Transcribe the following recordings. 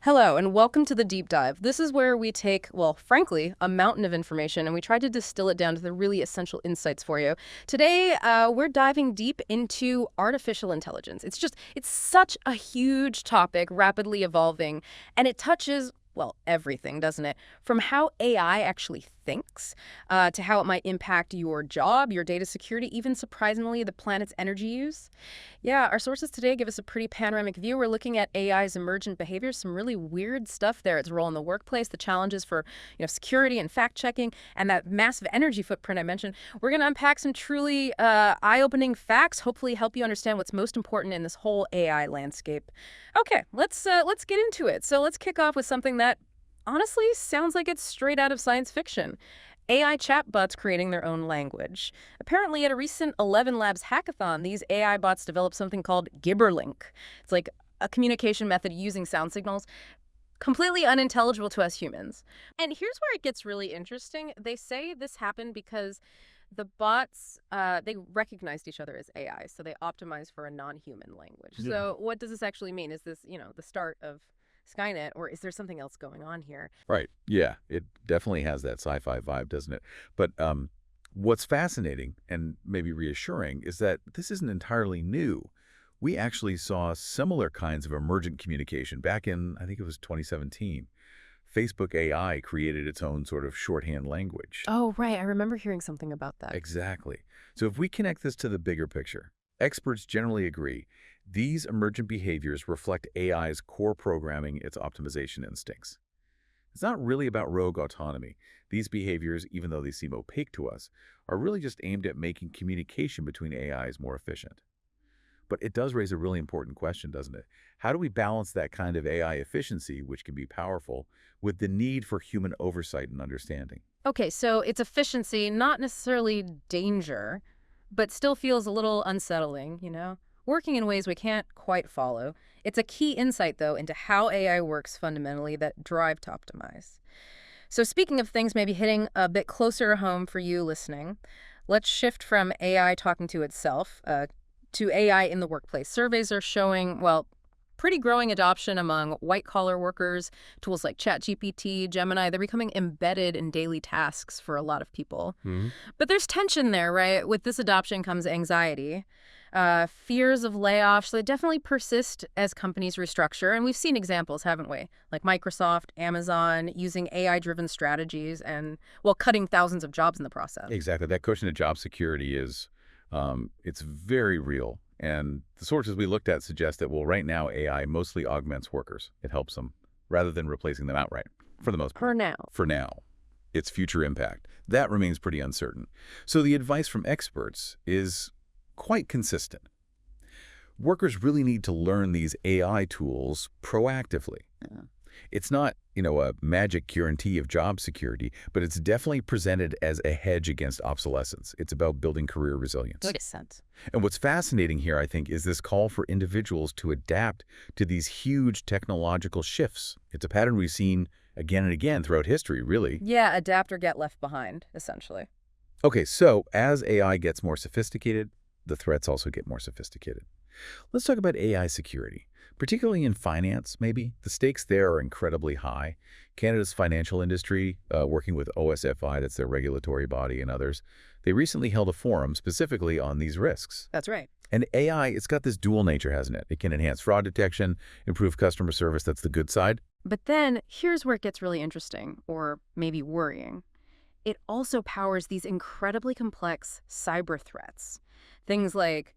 Hello, and welcome to the Deep Dive. This is where we take, well, frankly, a mountain of information and we try to distill it down to the really essential insights for you. Today, we're diving deep into artificial intelligence. It's such a huge topic, rapidly evolving, and it touches, well, everything, doesn't it? From how AI actually thinks, to how it might impact your job, your data security, even surprisingly, the planet's energy use. Yeah, our sources today give us a pretty panoramic view. We're looking at AI's emergent behaviors, some really weird stuff there. Its role in the workplace, the challenges for, security and fact-checking, and that massive energy footprint I mentioned. We're going to unpack some truly eye-opening facts, hopefully help you understand what's most important in this whole AI landscape. Okay, let's get into it. So let's kick off with something that honestly sounds like it's straight out of science fiction. AI chatbots creating their own language. Apparently, at a recent 11 Labs hackathon, these AI bots developed something called Gibberlink. It's like a communication method using sound signals, completely unintelligible to us humans. And here's where it gets really interesting. They say this happened because the bots, they recognized each other as AI, so they optimized for a non-human language. Yeah. So what does this actually mean? Is this, the start of Skynet, or is there something else going on here? Right. Yeah, it definitely has that sci-fi vibe, doesn't it? But what's fascinating and maybe reassuring is that this isn't entirely new. We actually saw similar kinds of emergent communication back in, I think it was 2017. Facebook AI created its own sort of shorthand language. Oh, right. I remember hearing something about that. Exactly. So if we connect this to the bigger picture, experts generally agree these emergent behaviors reflect AI's core programming, its optimization instincts. It's not really about rogue autonomy. These behaviors, even though they seem opaque to us, are really just aimed at making communication between AIs more efficient. But it does raise a really important question, doesn't it? How do we balance that kind of AI efficiency, which can be powerful, with the need for human oversight and understanding? Okay, so it's efficiency, not necessarily danger, but still feels a little unsettling. Working in ways we can't quite follow. It's a key insight, though, into how AI works fundamentally that drive to optimize. So speaking of things maybe hitting a bit closer home for you listening, let's shift from AI talking to itself to AI in the workplace. Surveys are showing, well, pretty growing adoption among white-collar workers. Tools like ChatGPT, Gemini, they're becoming embedded in daily tasks for a lot of people. Hmm. But there's tension there, right? With this adoption comes anxiety, fears of layoffs. They definitely persist as companies restructure. And we've seen examples, haven't we? Like Microsoft, Amazon, using AI-driven strategies and, well, cutting thousands of jobs in the process. Exactly. That question of job security is, it's very real. And the sources we looked at suggest that, well, right now, AI mostly augments workers. It helps them rather than replacing them outright, for the most part. For now. For now. Its future impact, that remains pretty uncertain. So the advice from experts is quite consistent. Workers really need to learn these AI tools proactively. Yeah. It's not, a magic guarantee of job security, but it's definitely presented as a hedge against obsolescence. It's about building career resilience. Makes sense. And what's fascinating here, I think, is this call for individuals to adapt to these huge technological shifts. It's a pattern we've seen again and again throughout history, really. Yeah, adapt or get left behind, essentially. Okay, so as AI gets more sophisticated, the threats also get more sophisticated. Let's talk about AI security. Particularly in finance, maybe. The stakes there are incredibly high. Canada's financial industry, working with OSFI, that's their regulatory body, and others, they recently held a forum specifically on these risks. That's right. And AI, it's got this dual nature, hasn't it? It can enhance fraud detection, improve customer service, that's the good side. But then here's where it gets really interesting, or maybe worrying. It also powers these incredibly complex cyber threats. Things like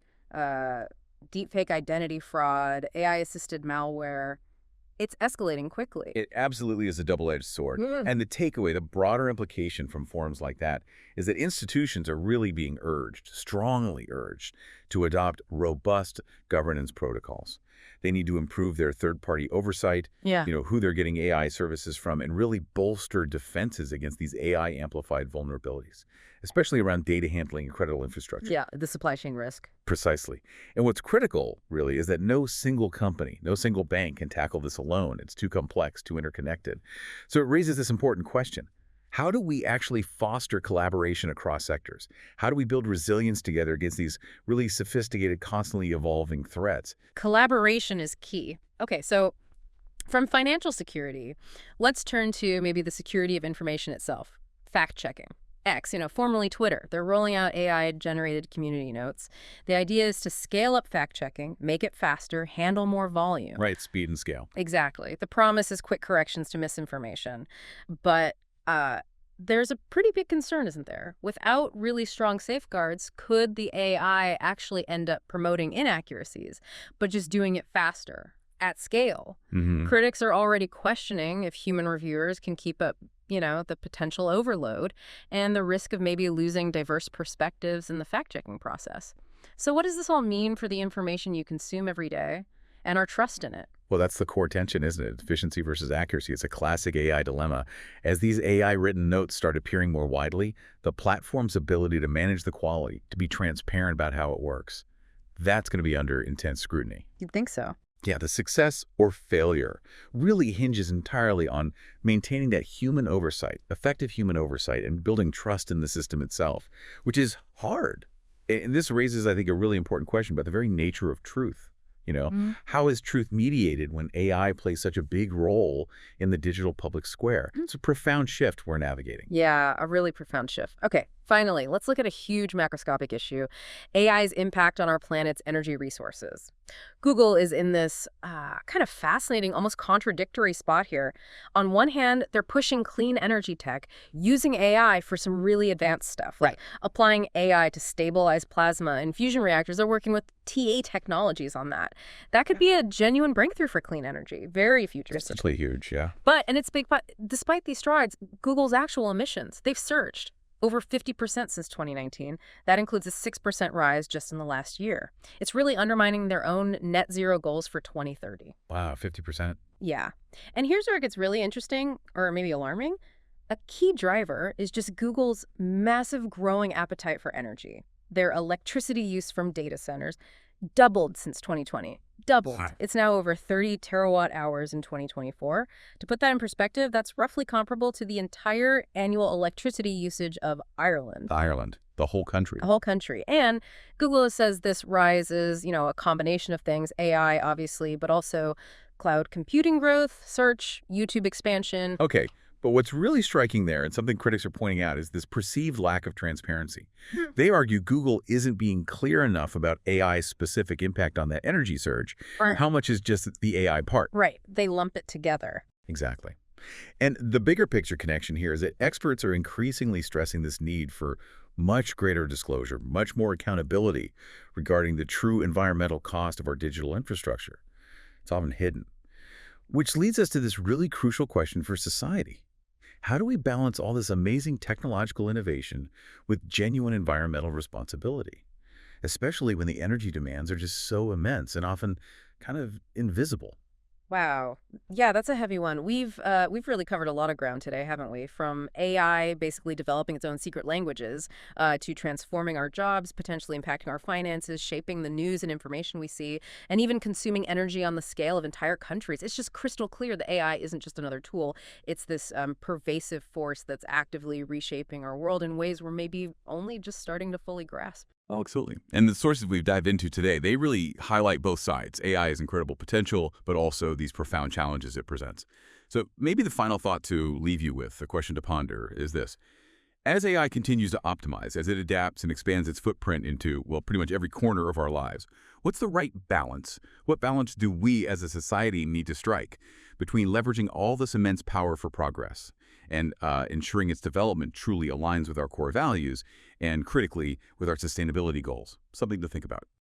deepfake identity fraud, AI-assisted malware. It's escalating quickly. It absolutely is a double-edged sword. And the takeaway, the broader implication from forums like that, is that institutions are really being urged, strongly urged, to adopt robust governance protocols. They need to improve their third-party oversight, Yeah. Who they're getting AI services from, and really bolster defenses against these AI-amplified vulnerabilities, especially around data handling and critical infrastructure. Yeah, the supply chain risk. Precisely. And what's critical, really, is that no single company, no single bank can tackle this alone. It's too complex, too interconnected. So it raises this important question. How do we actually foster collaboration across sectors? How do we build resilience together against these really sophisticated, constantly evolving threats? Collaboration is key. Okay, so From financial security, let's turn to maybe the security of information itself. Fact-checking. X, formerly Twitter, they're rolling out AI-generated community notes. The idea is to scale up fact-checking, make it faster, handle more volume. Right, speed and scale. Exactly. The promise is quick corrections to misinformation. But there's a pretty big concern, isn't there? Without really strong safeguards, could the AI actually end up promoting inaccuracies, but just doing it faster, at scale? Critics are already questioning if human reviewers can keep up, the potential overload and the risk of maybe losing diverse perspectives in the fact-checking process. So what does this all mean for the information you consume every day and our trust in it? Well, that's the core tension, isn't it? Efficiency versus accuracy. It's a classic AI dilemma. As these AI-written notes start appearing more widely, the platform's ability to manage the quality, to be transparent about how it works, that's going to be under intense scrutiny. You'd think so. Yeah, the success or failure really hinges entirely on maintaining that human oversight, effective human oversight, and building trust in the system itself, which is hard. And this raises, I think, a really important question about the very nature of truth. How is truth mediated when AI plays such a big role in the digital public square? It's a profound shift we're navigating. Yeah, a really profound shift. Okay, finally, let's look at a huge macroscopic issue, AI's impact on our planet's energy resources. Google is in this kind of fascinating, almost contradictory spot here. On one hand, they're pushing clean energy tech, using AI for some really advanced stuff, like applying AI to stabilize plasma and fusion reactors. They're working with TA technologies on that. That could be a genuine breakthrough for clean energy. Very futuristic. It's simply huge, yeah. But it's big, but despite these strides, Google's actual emissions, they've surged over 50% since 2019. That includes a 6% rise just in the last year. It's really undermining their own net zero goals for 2030. Wow, 50%. Yeah. And here's where it gets really interesting, or maybe alarming. A key driver is just Google's massive growing appetite for energy. Their electricity use from data centers doubled since 2020. Doubled. It's now over 30 terawatt hours in 2024. To put that in perspective, that's roughly comparable to the entire annual electricity usage of Ireland. Ireland, the whole country. The whole country. And Google says this rise is, a combination of things, AI, obviously, but also cloud computing growth, search, YouTube expansion. Okay. But what's really striking there, and something critics are pointing out, is this perceived lack of transparency. They argue Google isn't being clear enough about AI's specific impact on that energy surge. How much is just the AI part? Right. They lump it together. Exactly. And the bigger picture connection here is that experts are increasingly stressing this need for much greater disclosure, much more accountability regarding the true environmental cost of our digital infrastructure. It's often hidden. Which leads us to this really crucial question for society. How do we balance all this amazing technological innovation with genuine environmental responsibility, especially when the energy demands are just so immense and often kind of invisible? Wow. Yeah, that's a heavy one. We've really covered a lot of ground today, haven't we? From AI basically developing its own secret languages to transforming our jobs, potentially impacting our finances, shaping the news and information we see, and even consuming energy on the scale of entire countries. It's just crystal clear that AI isn't just another tool. It's this pervasive force that's actively reshaping our world in ways we're maybe only just starting to fully grasp. Oh, absolutely. And the sources we've dived into today, they really highlight both sides. AI's incredible potential, but also these profound challenges it presents. So maybe the final thought to leave you with, the question to ponder, is this. As AI continues to optimize, as it adapts and expands its footprint into, well, pretty much every corner of our lives, what's the right balance? What balance do we as a society need to strike between leveraging all this immense power for progress and ensuring its development truly aligns with our core values and, critically, with our sustainability goals? Something to think about.